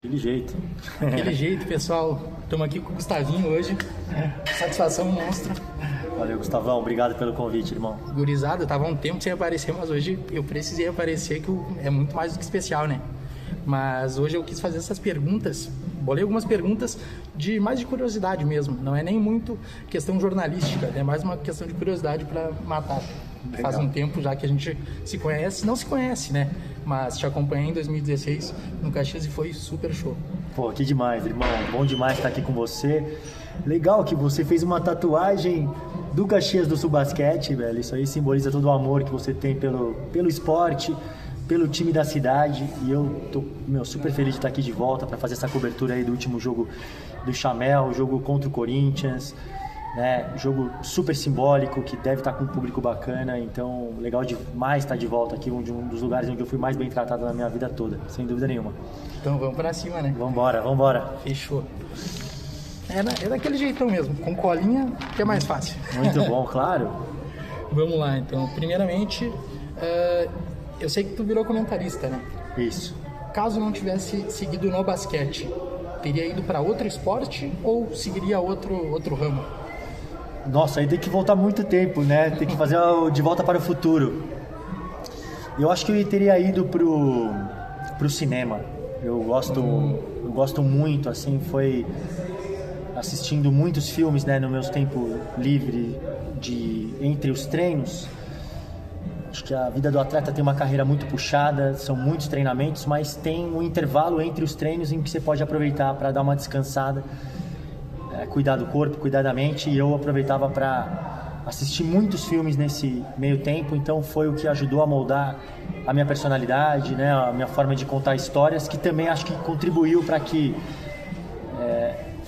Aquele jeito. Aquele jeito, pessoal. Estamos aqui com o Gustavinho hoje. Satisfação monstra. Valeu, Gustavão. Obrigado pelo convite, irmão. Gurizada, eu tava há um tempo sem aparecer, mas hoje eu precisei aparecer, que é muito mais do que especial, né? Mas hoje eu quis fazer essas perguntas. Bolei algumas perguntas mais de curiosidade mesmo. Não é nem muito questão jornalística, é mais uma questão de curiosidade para matar. Legal. Faz um tempo já que a gente se conhece, não se conhece, né? Mas te acompanhei em 2016 no Caxias e foi super show. Pô, que demais, irmão. Bom demais estar aqui com você. Legal que você fez uma tatuagem do Caxias do Sul Basquete, velho. Isso aí simboliza todo o amor que você tem pelo esporte, pelo time da cidade. E eu tô, super feliz de estar aqui de volta para fazer essa cobertura aí do último jogo do Chamel, jogo contra o Corinthians, né? Jogo super simbólico, que deve estar com um público bacana. Então, legal demais estar de volta aqui, um dos lugares onde eu fui mais bem tratado na minha vida toda, sem dúvida nenhuma. Então vamos pra cima, né? Vambora. Fechou. É daquele jeitão mesmo, com colinha, que é mais fácil. Muito bom, claro. Vamos lá, então. Primeiramente, eu sei que tu virou comentarista, né? Isso. Caso não tivesse seguido no basquete, teria ido para outro esporte ou seguiria outro ramo? Nossa, aí tem que voltar muito tempo, né? Tem que fazer o De Volta para o Futuro. Eu acho que eu teria ido pro cinema. Eu gosto muito, assim, foi assistindo muitos filmes, né, no meu tempo livre entre os treinos. Acho que a vida do atleta tem uma carreira muito puxada, são muitos treinamentos, mas tem um intervalo entre os treinos em que você pode aproveitar para dar uma descansada, cuidar do corpo, cuidar da mente, e eu aproveitava para assistir muitos filmes nesse meio tempo. Então foi o que ajudou a moldar a minha personalidade, né, a minha forma de contar histórias, que também acho que contribuiu para que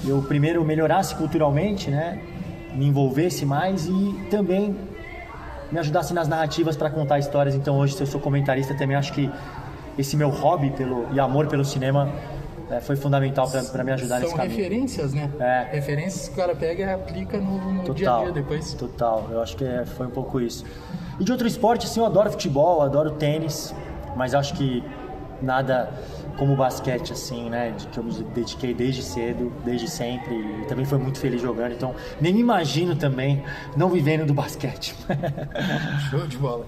eu primeiro melhorasse culturalmente, né, me envolvesse mais e também me ajudasse nas narrativas para contar histórias. Então hoje, se eu sou comentarista, também acho que esse meu hobby e amor pelo cinema foi fundamental para me ajudar nesse caminho. São referências, né? Referências que o cara pega e aplica no dia a dia depois. Total, eu acho que foi um pouco isso. E de outro esporte, assim, eu adoro futebol, adoro tênis, mas acho que nada como o basquete, assim, né, que eu me dediquei desde cedo, desde sempre, e também fui muito feliz jogando, então nem me imagino também não vivendo do basquete. Show de bola.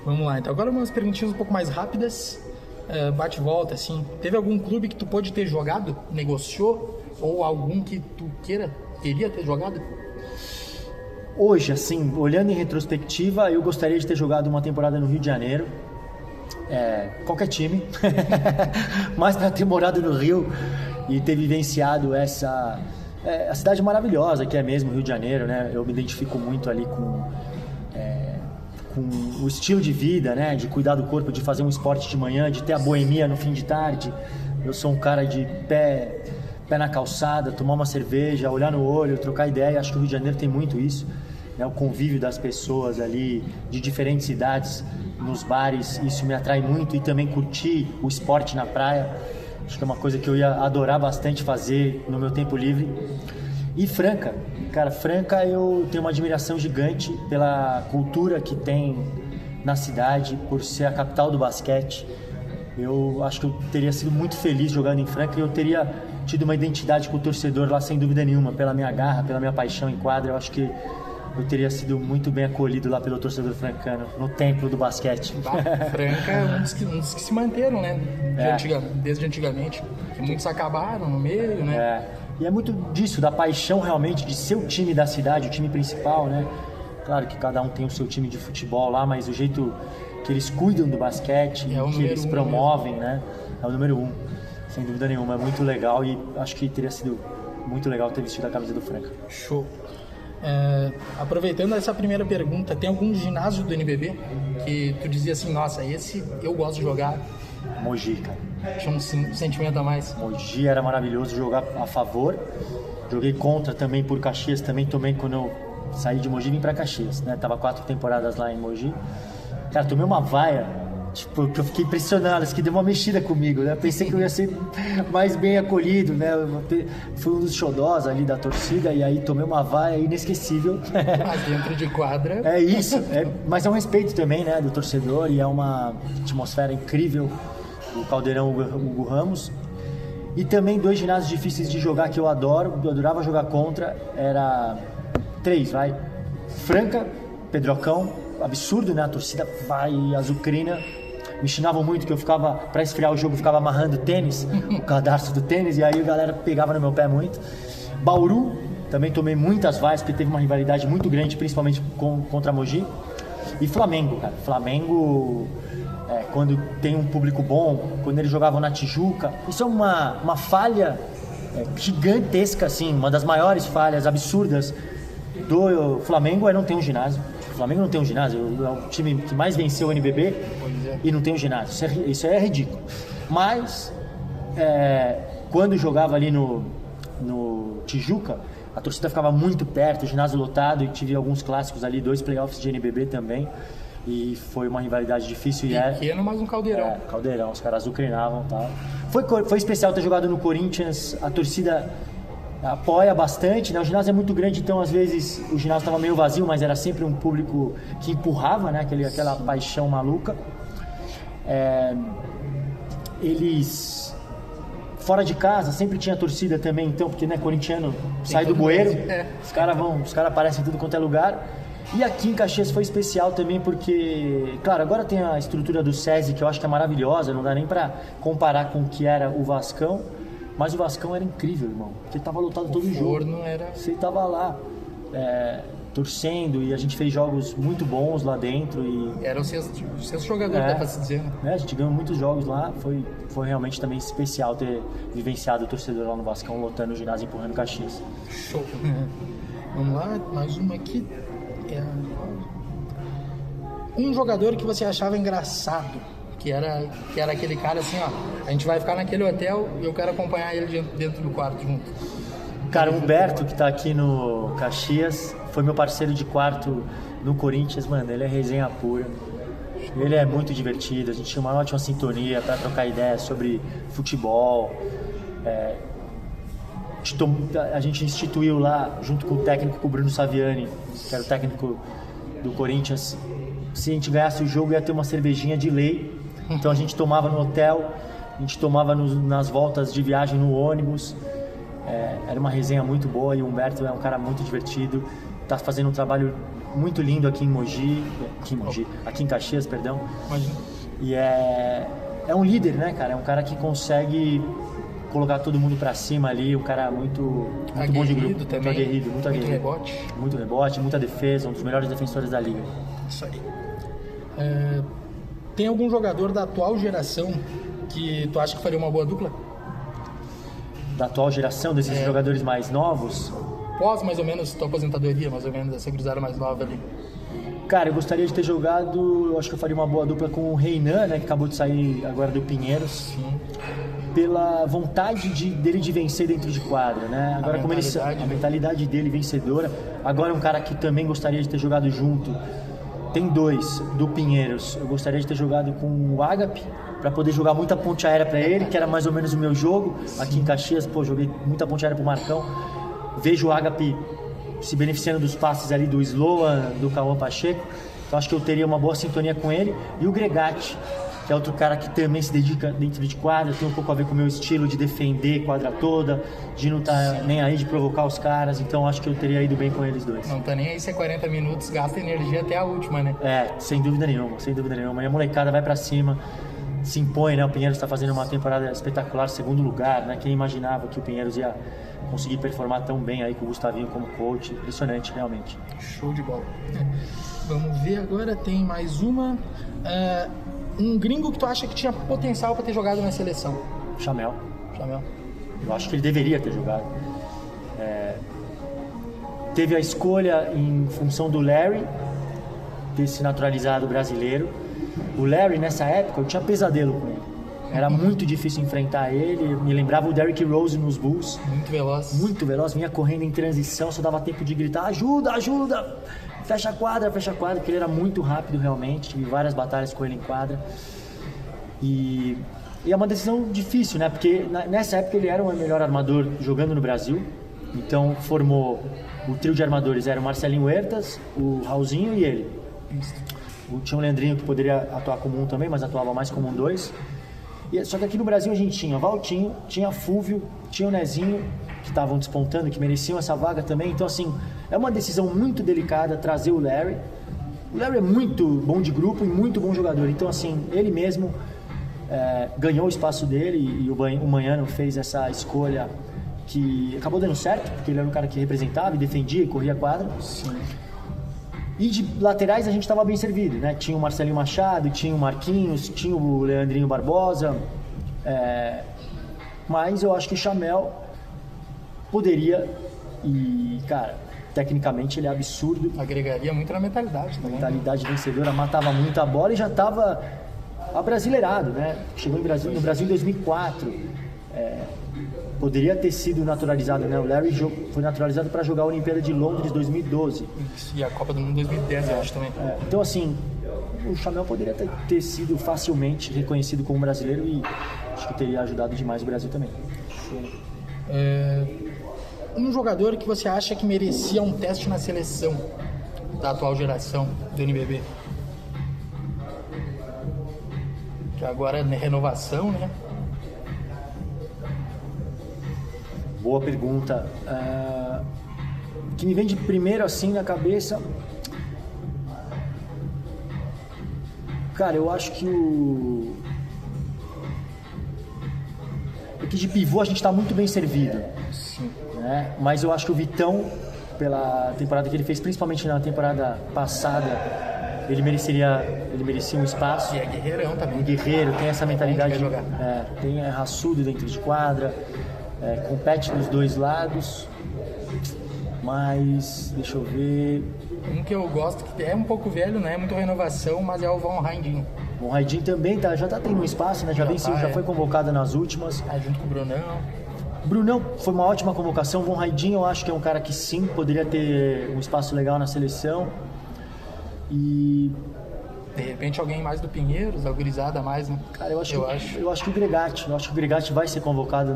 Vamos lá, então agora umas perguntinhas um pouco mais rápidas, bate e volta, assim. Teve algum clube que tu pôde ter jogado, negociou, ou algum que tu queria ter jogado? Hoje, assim, olhando em retrospectiva, eu gostaria de ter jogado uma temporada no Rio de Janeiro, qualquer time, mas para ter morado no Rio e ter vivenciado essa a cidade maravilhosa que é mesmo o Rio de Janeiro, né? Eu me identifico muito ali com o estilo de vida, né? De cuidar do corpo, de fazer um esporte de manhã, de ter a boemia no fim de tarde. Eu sou um cara de pé na calçada, tomar uma cerveja, olhar no olho, trocar ideia. Acho que o Rio de Janeiro tem muito isso, né? O convívio das pessoas ali de diferentes idades nos bares, isso me atrai muito, e também curtir o esporte na praia. Acho que é uma coisa que eu ia adorar bastante fazer no meu tempo livre. E Franca, cara, Franca eu tenho uma admiração gigante pela cultura que tem na cidade, por ser a capital do basquete. Eu acho que eu teria sido muito feliz jogando em Franca, e eu teria tido uma identidade com o torcedor lá, sem dúvida nenhuma, pela minha garra, pela minha paixão em quadra. Eu acho que eu teria sido muito bem acolhido lá pelo torcedor francano, no templo do basquete. Franca é um dos que se manteram, né? Desde antigamente. Muitos acabaram no meio, né? E é muito disso, da paixão realmente de ser o time da cidade, o time principal, né? Claro que cada um tem o seu time de futebol lá, mas o jeito que eles cuidam do basquete, que eles promovem, né? É o número 1, sem dúvida nenhuma. É muito legal, e acho que teria sido muito legal ter vestido a camisa do Franca. Show. Aproveitando essa primeira pergunta, tem algum ginásio do NBB que tu dizia assim, nossa, esse eu gosto de jogar? Mogi, cara. Tinha um sentimento a mais. Mogi era maravilhoso jogar a favor. Joguei contra também por Caxias, também tomei quando eu saí de Mogi e vim pra Caxias, né? Tava 4 temporadas lá em Mogi. Cara, tomei uma vaia, tipo, que eu fiquei impressionado, isso que deu uma mexida comigo, né? Pensei que eu ia ser mais bem acolhido, né? Fui um dos xodós ali da torcida, e aí tomei uma vaia inesquecível. Mas dentro de quadra... É isso, mas é um respeito também, né, do torcedor, e é uma atmosfera incrível, o Caldeirão Hugo Ramos. E também 2 ginásios difíceis de jogar que eu adorava jogar contra, era 3, vai. Franca, Pedrocão, absurdo, né? A torcida vai azucrina. Me ensinavam muito que eu ficava, pra esfriar o jogo, eu ficava amarrando tênis, o cadarço do tênis, e aí a galera pegava no meu pé muito. Bauru, também tomei muitas vaias, porque teve uma rivalidade muito grande, principalmente contra Mogi. E Flamengo, cara. Flamengo, quando tem um público bom, quando eles jogavam na Tijuca, isso é uma falha gigantesca, assim, uma das maiores falhas absurdas do Flamengo não ter um ginásio. O Flamengo não tem um ginásio, é o time que mais venceu o NBB e não tem um ginásio. Isso é ridículo. Mas, quando jogava ali no Tijuca, a torcida ficava muito perto, o ginásio lotado, e tive alguns clássicos ali, 2 playoffs de NBB também. E foi uma rivalidade difícil. Pequeno, mas um caldeirão. Caldeirão, os caras azucrinavam e tal. Foi especial ter jogado no Corinthians, a torcida apoia bastante, né? O ginásio é muito grande, então às vezes o ginásio estava meio vazio, mas era sempre um público que empurrava, né? Aquela paixão maluca. Eles, fora de casa, sempre tinha torcida também, então, porque, né, corintiano sai do bueiro, os caras aparecem em tudo quanto é lugar. E aqui em Caxias foi especial também porque, claro, agora tem a estrutura do SESI, que eu acho que é maravilhosa, não dá nem pra comparar com o que era o Vascão, mas o Vascão era incrível, irmão, porque tava lotado todo o jogo. Você tava lá torcendo, e a gente fez jogos muito bons lá dentro. Era o sexto jogador, dá pra se dizer, né? A gente ganhou muitos jogos lá, foi realmente também especial ter vivenciado o torcedor lá no Vascão, lotando o ginásio e empurrando Caxias. Show! Vamos lá, mais uma aqui. Um jogador que você achava engraçado, que era aquele cara assim, ó, a gente vai ficar naquele hotel e eu quero acompanhar ele dentro do quarto junto. Cara, o Humberto, que tá aqui no Caxias, foi meu parceiro de quarto no Corinthians, mano, ele é resenha pura. Ele é muito divertido, a gente tinha uma ótima sintonia pra trocar ideias sobre futebol. A gente instituiu lá, junto com o técnico, com o Bruno Saviani, que era o técnico do Corinthians, se a gente ganhasse o jogo ia ter uma cervejinha de lei. Então a gente tomava no hotel, a gente tomava nas voltas de viagem no ônibus. Era uma resenha muito boa, e o Humberto é um cara muito divertido, tá fazendo um trabalho muito lindo aqui em Caxias, perdão. Imagina. E é um líder, né, cara? É um cara que consegue colocar todo mundo pra cima ali, um cara muito bom de grupo, também, muito aguerrido, muito rebote, muita defesa, um dos melhores defensores da liga. Isso aí. Tem algum jogador da atual geração que tu acha que faria uma boa dupla? Da atual geração, desses jogadores mais novos? Pós, mais ou menos, tua aposentadoria, mais ou menos, essa cruzada mais nova ali. Cara, eu gostaria de ter jogado, eu acho que eu faria uma boa dupla com o Reinan, né, que acabou de sair agora do Pinheiros. Sim. Pela vontade dele de vencer dentro de quadra, né? Agora, a mentalidade dele vencedora. Agora, um cara que também gostaria de ter jogado junto. Tem 2 do Pinheiros. Eu gostaria de ter jogado com o Agape, para poder jogar muita ponte aérea para ele, que era mais ou menos o meu jogo. Aqui em Caxias, joguei muita ponte aérea pro Marcão. Vejo o Agape se beneficiando dos passes ali do Sloan, do Cauã Pacheco. Então acho que eu teria uma boa sintonia com ele. E o Gregatti, que é outro cara que também se dedica dentro de quadra, tem um pouco a ver com o meu estilo de defender quadra toda, de não estar nem aí, de provocar os caras. Então acho que eu teria ido bem com eles dois. Não tá nem aí se é 40 minutos, gasta energia até a última, né? Sem dúvida nenhuma, sem dúvida nenhuma. E a molecada vai pra cima, se impõe, né? O Pinheiros está fazendo uma temporada espetacular, 2º lugar, né? Quem imaginava que o Pinheiros ia conseguir performar tão bem aí com o Gustavinho como coach? Impressionante, realmente. Show de bola. Vamos ver agora, tem mais uma. Um gringo que tu acha que tinha potencial para ter jogado na seleção? Chamel. Eu acho que ele deveria ter jogado. Teve a escolha em função do Larry ter se naturalizado brasileiro. O Larry, nessa época, eu tinha pesadelo com ele. Era muito difícil enfrentar ele. Me lembrava o Derrick Rose nos Bulls. Muito veloz, vinha correndo em transição, só dava tempo de gritar: ajuda, ajuda! Fecha a quadra, porque ele era muito rápido realmente. Tive várias batalhas com ele em quadra. E é uma decisão difícil, né? Porque nessa época ele era o melhor armador jogando no Brasil. Então formou o trio de armadores, era o Marcelinho Huertas, o Raulzinho e ele. Tinha o Leandrinho, que poderia atuar como um também, mas atuava mais como um 2. Só que aqui no Brasil a gente tinha Valtinho, tinha Fúvio, tinha o Nezinho, que estavam despontando, que mereciam essa vaga também. Então, assim, é uma decisão muito delicada trazer o Larry. O Larry é muito bom de grupo e muito bom jogador. Então, assim, ele mesmo ganhou o espaço dele e o Manhano fez essa escolha que acabou dando certo, porque ele era um cara que representava e defendia e corria a quadra. Sim. E de laterais a gente estava bem servido, né? Tinha o Marcelinho Machado, tinha o Marquinhos, tinha o Leandrinho Barbosa. Mas eu acho que o Chamel poderia, e cara, tecnicamente ele é absurdo. Agregaria muito na mentalidade também. Mentalidade vencedora, matava muito a bola e já estava abrasileirado, né? Chegou no Brasil em 2004. Poderia ter sido naturalizado, né? O Larry foi naturalizado para jogar a Olimpíada de Londres 2012. E a Copa do Mundo 2010, eu acho também. Então, assim, o Chamel poderia ter sido facilmente reconhecido como brasileiro e acho que teria ajudado demais o Brasil também. Um jogador que você acha que merecia um teste na seleção da atual geração do NBB? Que agora é renovação, né? Boa pergunta. O que me vem de primeiro assim na cabeça... Cara, eu acho que Porque de pivô a gente está muito bem servido. Sim. Né? Mas eu acho que o Vitão, pela temporada que ele fez, principalmente na temporada passada, ele merecia um espaço. E é guerreirão também. Um guerreiro, tem essa mentalidade, tem raçudo dentro de quadra, compete nos dois lados, mas deixa eu ver. Um que eu gosto, que é um pouco velho, não é muito renovação, mas é o Von Raidin. O Raidin também já tá tendo um espaço, né? Já foi convocado nas últimas. Junto com o Brunão. Brunão foi uma ótima convocação. O Von Raidin eu acho que é um cara que sim, poderia ter um espaço legal na seleção. E de repente alguém mais do Pinheiros, a gurizada mais, né? Cara, eu acho que o Gregatti. Eu acho que o Gregatti vai ser convocado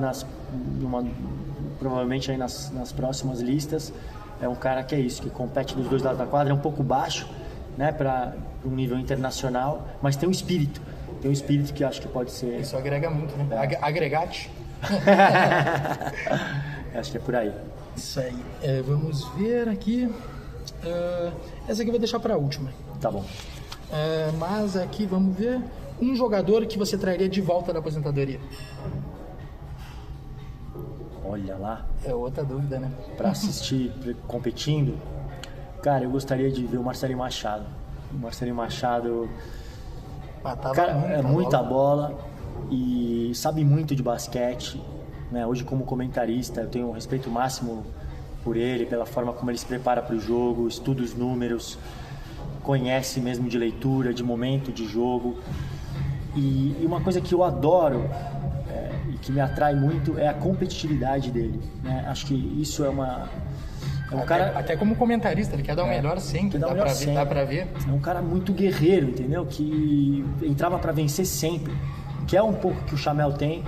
provavelmente aí nas próximas listas. É um cara que é isso, que compete dos dois lados da quadra, é um pouco baixo, né, para um nível internacional, mas tem um espírito. Tem um espírito que acho que pode ser... Isso agrega muito, né? Agregate. Acho que é por aí. Isso aí. Vamos ver aqui. Essa aqui eu vou deixar para a última. Tá bom. Mas aqui, vamos ver. Um jogador que você traria de volta da aposentadoria. Olha lá. É outra dúvida, né? Para assistir competindo, cara, eu gostaria de ver o Marcelinho Machado. O Marcelinho Machado, cara, muita bola e sabe muito de basquete, né? Hoje, como comentarista, eu tenho um respeito máximo por ele, pela forma como ele se prepara para o jogo, estuda os números, conhece mesmo de leitura, de momento de jogo. E uma coisa que eu adoro e que me atrai muito é a competitividade dele, né? Acho que isso é um cara... Até como comentarista, ele quer dar o melhor sempre, dá pra ver. É um cara muito guerreiro, entendeu? Que entrava para vencer sempre, que é um pouco que o Chamel tem,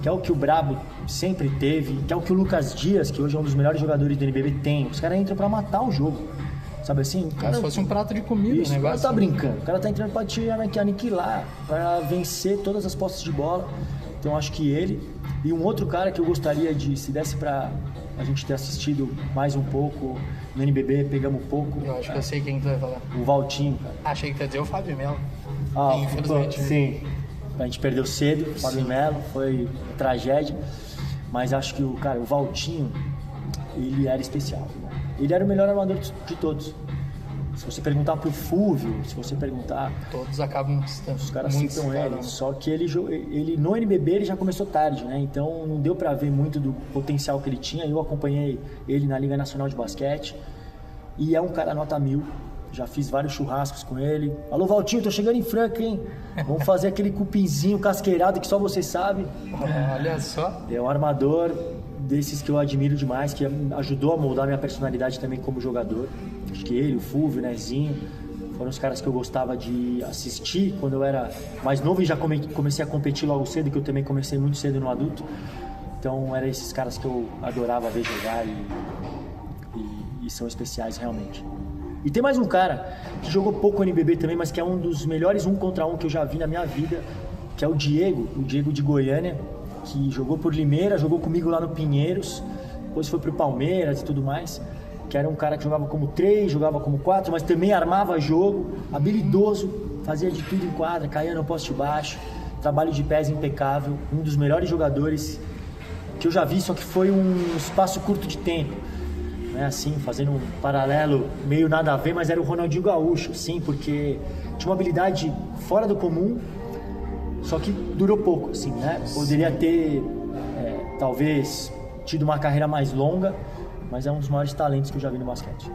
que é o que o Brabo sempre teve, que é o que o Lucas Dias, que hoje é um dos melhores jogadores do NBB, tem. Os caras entram para matar o jogo, sabe assim? Como se fosse um prato de comida, isso, o negócio. O cara tá brincando, o cara tá entrando para te aniquilar, para vencer todas as posses de bola. Então acho que ele, e um outro cara que eu gostaria de, se desse para a gente ter assistido mais um pouco no NBB, pegamos um pouco. Eu acho que eu sei quem tu vai falar. O Valtinho, cara. Achei que tu ia dizer o Fábio Melo. Infelizmente. Sim, a gente perdeu cedo, o Fábio Melo, foi tragédia, mas acho que o Valtinho, ele era especial. Ele era o melhor armador de todos. Se você perguntar pro Fúvio, se você perguntar... Todos acabam distando. Os caras citam ele, só que ele no NBB ele já começou tarde, né? Então não deu pra ver muito do potencial que ele tinha. Eu acompanhei ele na Liga Nacional de Basquete e é um cara nota 1000. Já fiz vários churrascos com ele. Alô, Valtinho, tô chegando em Franca, hein? Vamos fazer aquele cupinzinho casqueirado que só você sabe. Olha só. É um armador desses que eu admiro demais, que ajudou a moldar minha personalidade também como jogador. Acho que ele, o Fúvio, o Nezinho, foram os caras que eu gostava de assistir quando eu era mais novo e já comecei a competir logo cedo, que eu também comecei muito cedo no adulto. Então eram esses caras que eu adorava ver jogar e são especiais realmente. E tem mais um cara que jogou pouco no NBB também, mas que é um dos melhores 1 contra 1 que eu já vi na minha vida, que é o Diego de Goiânia, que jogou por Limeira, jogou comigo lá no Pinheiros, depois foi pro Palmeiras e tudo mais, que era um cara que jogava como 3, jogava como 4, mas também armava jogo, habilidoso, fazia de tudo em quadra, caía no poste baixo, trabalho de pés impecável, um dos melhores jogadores que eu já vi, só que foi um espaço curto de tempo, né? Assim, fazendo um paralelo meio nada a ver, mas era o Ronaldinho Gaúcho, sim, porque tinha uma habilidade fora do comum, só que durou pouco, assim, né? Poderia ter, talvez, tido uma carreira mais longa, mas é um dos maiores talentos que eu já vi no basquete.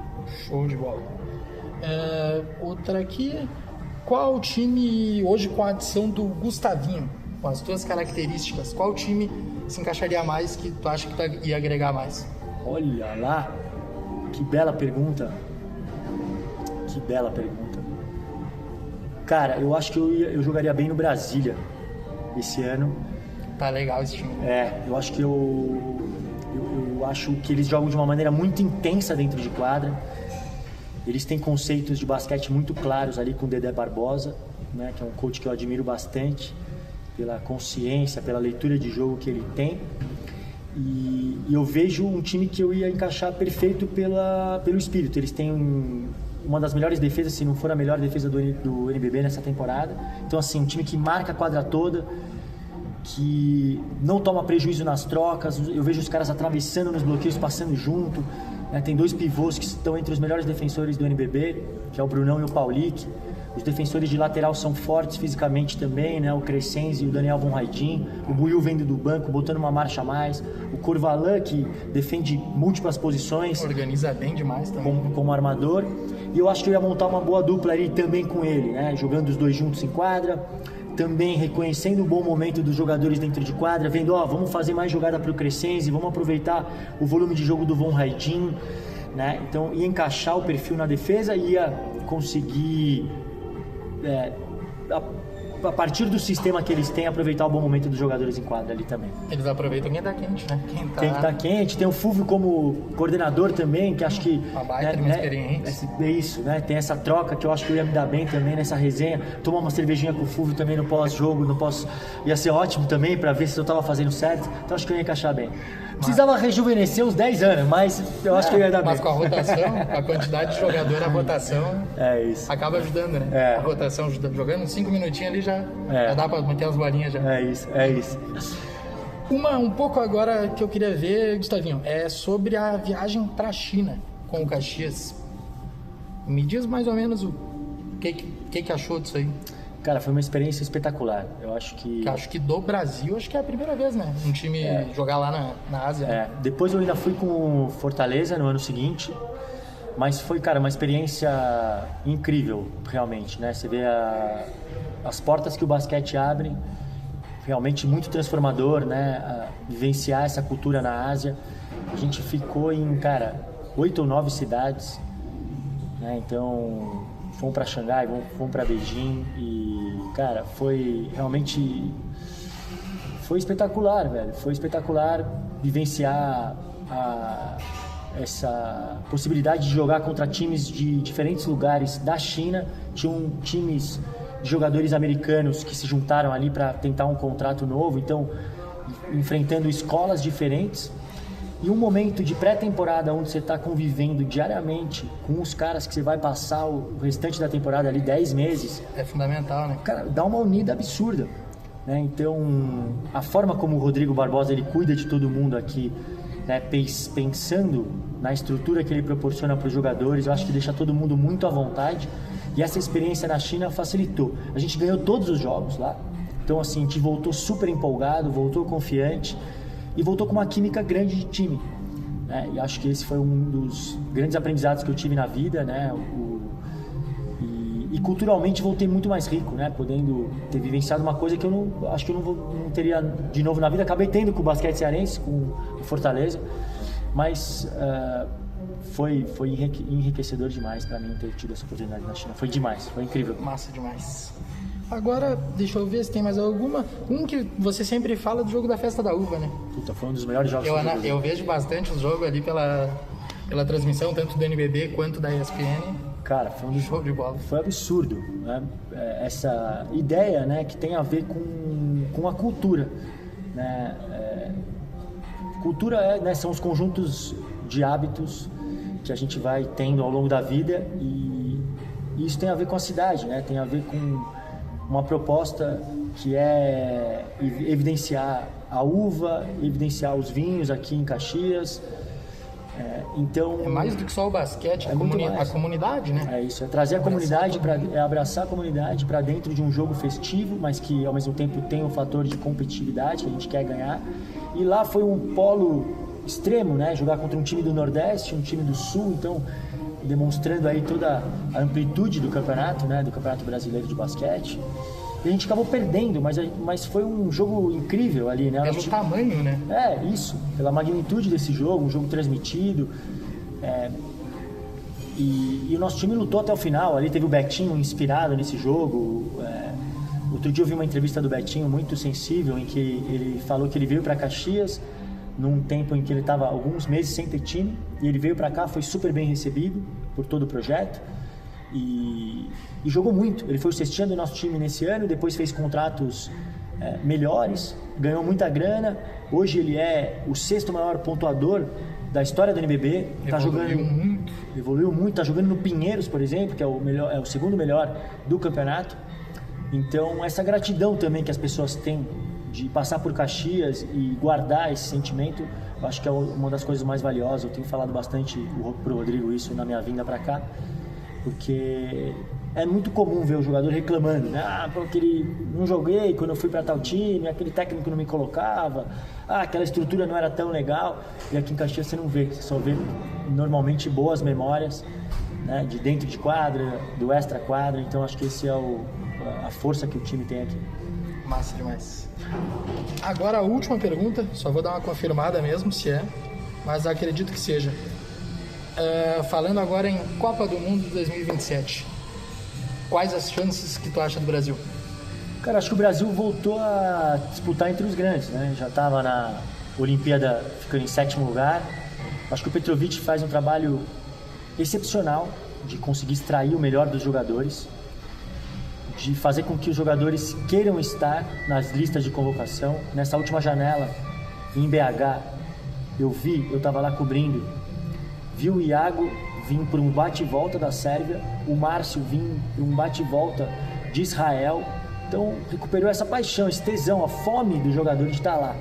Show de bola. Outra aqui, qual time, hoje com a adição do Gustavinho, com as tuas características, qual time se encaixaria mais, que tu acha que ia agregar mais? Olha lá, que bela pergunta. Que bela pergunta. Cara, eu acho que eu jogaria bem no Brasília esse ano. Tá legal esse time. Eu acho que eu acho que eles jogam de uma maneira muito intensa dentro de quadra. Eles têm conceitos de basquete muito claros ali com o Dedé Barbosa, né, que é um coach que eu admiro bastante, pela consciência, pela leitura de jogo que ele tem. E eu vejo um time que eu ia encaixar perfeito pelo espírito. Eles têm uma das melhores defesas, se não for a melhor defesa do NBB nessa temporada. Então, assim, um time que marca a quadra toda, que não toma prejuízo nas trocas. Eu vejo os caras atravessando nos bloqueios, passando junto. Tem 2 pivôs que estão entre os melhores defensores do NBB, que é o Brunão e o Paulic. Os defensores de lateral são fortes fisicamente também, né? O Crescenzi e o Daniel Von Haidin. O Buiu vendo do banco, botando uma marcha a mais. O Corvalan, que defende múltiplas posições. Organiza bem demais também. Como armador. E eu acho que eu ia montar uma boa dupla ali também com ele, né? Jogando os dois juntos em quadra. Também reconhecendo o bom momento dos jogadores dentro de quadra. Vendo, vamos fazer mais jogada para o Crescenzi. Vamos aproveitar o volume de jogo do Von Haidin, né? Então, ia encaixar o perfil na defesa. Ia conseguir... a partir do sistema que eles têm, aproveitar o bom momento dos jogadores em quadra ali também. Eles aproveitam quem tá quente, né? Tem que estar quente. Tem o Fulvio como coordenador também, que acho que... Uma baita, uma experiência. É isso, né? Tem essa troca que eu acho que eu ia me dar bem também nessa resenha. Tomar uma cervejinha com o Fulvio também no pós-jogo, ia ser ótimo também para ver se eu tava fazendo certo. Então acho que eu ia encaixar bem. Precisava rejuvenescer uns 10 anos, mas eu acho que eu ia dar bem. Mas com a rotação, a quantidade de jogador, a rotação acaba ajudando, né? A rotação jogando 5 minutinhos ali já dá pra manter as bolinhas já. É isso. Um pouco agora que eu queria ver, Gustavinho, é sobre a viagem pra China com o Caxias. Me diz mais ou menos o que achou disso aí. Cara, foi uma experiência espetacular. Eu acho que do Brasil, acho que é a primeira vez, né? Um time jogar lá na Ásia. Né? Depois eu ainda fui com o Fortaleza no ano seguinte, mas foi, cara, uma experiência incrível, realmente, né? Você vê as portas que o basquete abre, realmente muito transformador, né? Vivenciar essa cultura na Ásia. A gente ficou em, 8 ou 9 cidades, né? Então... fomos para Xangai, fomos para Beijing e, cara, foi espetacular, velho. Foi espetacular vivenciar essa possibilidade de jogar contra times de diferentes lugares da China. Tinham times de jogadores americanos que se juntaram ali para tentar um contrato novo, então enfrentando escolas diferentes. E um momento de pré-temporada onde você está convivendo diariamente com os caras que você vai passar o restante da temporada ali, 10 meses. É fundamental, né? Cara, dá uma unida absurda, né? Então, a forma como o Rodrigo Barbosa ele cuida de todo mundo aqui, né? Pensando na estrutura que ele proporciona para os jogadores, eu acho que deixa todo mundo muito à vontade. E essa experiência na China facilitou. A gente ganhou todos os jogos lá. Então, assim, a gente voltou super empolgado, voltou confiante. E voltou com uma química grande de time, né? E acho que esse foi um dos grandes aprendizados que eu tive na vida, né? E culturalmente voltei muito mais rico, né? Podendo ter vivenciado uma coisa que eu não teria de novo na vida. Acabei tendo com o basquete cearense, com o Fortaleza, mas foi enriquecedor demais para mim ter tido essa oportunidade na China. Foi demais, foi incrível. Massa demais. Agora, deixa eu ver se tem mais alguma. Que você sempre fala do jogo da Festa da Uva, né? Puta, foi um dos melhores jogos que eu vi. Eu vejo bastante o jogo ali pela transmissão, tanto do NBB quanto da ESPN. Cara, show de bola. Foi absurdo, né? Essa ideia, né, que tem a ver com com a cultura, né? Cultura são os conjuntos de hábitos que a gente vai tendo ao longo da vida e isso tem a ver com a cidade, né? Tem a ver com uma proposta que é evidenciar a uva, evidenciar os vinhos aqui em Caxias. Então, é mais do que só o basquete, a comunidade, né? É isso, é trazer a comunidade, abraçar a comunidade para dentro de um jogo festivo, mas que ao mesmo tempo tem um fator de competitividade, que a gente quer ganhar. E lá foi um polo extremo, né? Jogar contra um time do Nordeste, um time do Sul, então demonstrando aí toda a amplitude do campeonato, né? Do Campeonato Brasileiro de Basquete. E a gente acabou perdendo, mas foi um jogo incrível ali, né? Pelo tamanho, né? Isso, pela magnitude desse jogo, um jogo transmitido. E o nosso time lutou até o final. Ali teve o Betinho inspirado nesse jogo. Outro dia eu vi uma entrevista do Betinho muito sensível, em que ele falou que ele veio para Caxias num tempo em que ele estava alguns meses sem ter time, e ele veio para cá, foi super bem recebido por todo o projeto. E jogou muito. Ele foi o cestinha do nosso time nesse ano, depois fez contratos melhores, ganhou muita grana. Hoje ele é o 6º maior pontuador da história do NBB. Evoluiu muito, está jogando no Pinheiros, por exemplo, que é o 2º melhor do campeonato. Então essa gratidão também que as pessoas têm de passar por Caxias e guardar esse sentimento, eu acho que é uma das coisas mais valiosas. Eu tenho falado bastante pro Rodrigo isso na minha vinda para cá, porque é muito comum ver o jogador reclamando, né? Porque não joguei quando eu fui para tal time, aquele técnico não me colocava, aquela estrutura não era tão legal. E aqui em Caxias você não vê, você só vê normalmente boas memórias, né? De dentro de quadra, do extra quadra. Então acho que esse é a força que o time tem aqui. Massa demais. Agora a última pergunta, só vou dar uma confirmada mesmo se é, mas acredito que seja. Falando agora em Copa do Mundo 2027, quais as chances que tu acha do Brasil? Cara, acho que o Brasil voltou a disputar entre os grandes, né? Já estava na Olimpíada ficando em 7º lugar. Acho que o Petrovic faz um trabalho excepcional de conseguir extrair o melhor dos jogadores, de fazer com que os jogadores queiram estar nas listas de convocação. Nessa última janela, em BH, eu estava lá cobrindo, vi o Iago vir por um bate e volta da Sérvia, o Márcio vir por um bate e volta de Israel. Então recuperou essa paixão, esse tesão, a fome do jogador de estar lá.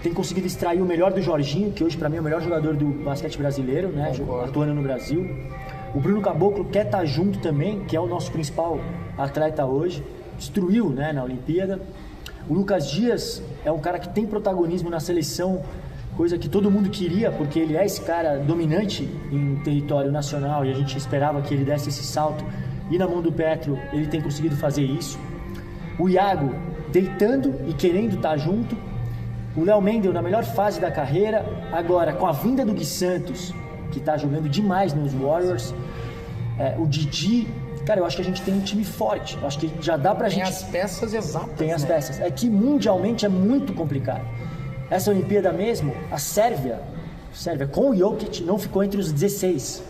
Tem conseguido extrair o melhor do Jorginho, que hoje para mim é o melhor jogador do basquete brasileiro, né? Atuando no Brasil. O Bruno Caboclo quer estar junto também, que é o nosso principal atleta hoje. Destruiu, né, na Olimpíada. O Lucas Dias é um cara que tem protagonismo na seleção, coisa que todo mundo queria, porque ele é esse cara dominante em território nacional e a gente esperava que ele desse esse salto. E na mão do Petro, ele tem conseguido fazer isso. O Iago deitando e querendo estar junto. O Léo Mendel na melhor fase da carreira. Agora, com a vinda do Gui Santos, que está jogando demais nos Warriors. O Didi. Cara, eu acho que a gente tem um time forte. Eu acho que já dá pra gente... Tem as peças exatas. Tem as peças. É que mundialmente é muito complicado. Essa Olimpíada mesmo, a Sérvia com o Jokic não ficou entre os 16.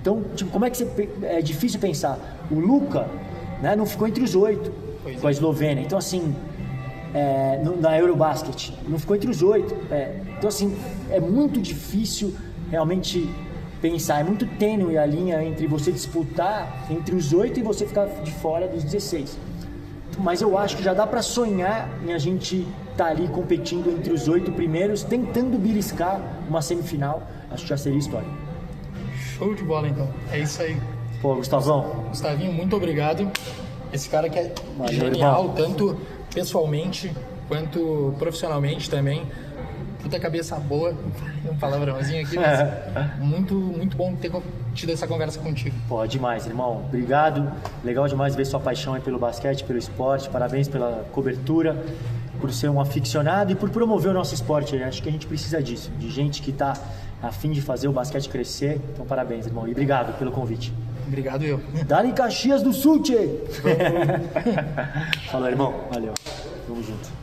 Então, tipo, como é que é difícil pensar? O Luka, né, não ficou entre os 8 com a Eslovênia. Então, assim, na Eurobasket, não ficou entre os 8. Então, assim, é muito difícil realmente pensar. É muito tênue a linha entre você disputar entre os 8 e você ficar de fora dos 16. Mas eu acho que já dá para sonhar em a gente estar ali competindo entre os 8 primeiros, tentando beliscar uma semifinal. Acho que já seria história. Show de bola, então. É isso aí. Pô, Gustavão. Gustavinho, muito obrigado. Esse cara que é Valeu, genial, irmão. tanto pessoalmente quanto profissionalmente também. Puta cabeça boa, um palavrãozinho aqui, mas muito, muito bom ter tido essa conversa contigo. Pô, demais, irmão. Obrigado. Legal demais ver sua paixão aí pelo basquete, pelo esporte. Parabéns pela cobertura, por ser um aficionado e por promover o nosso esporte. Acho que a gente precisa disso, de gente que está a fim de fazer o basquete crescer. Então, parabéns, irmão. E obrigado pelo convite. Obrigado eu. Dali Caxias do Sul, tchê! Falou, irmão. Valeu. Tamo junto.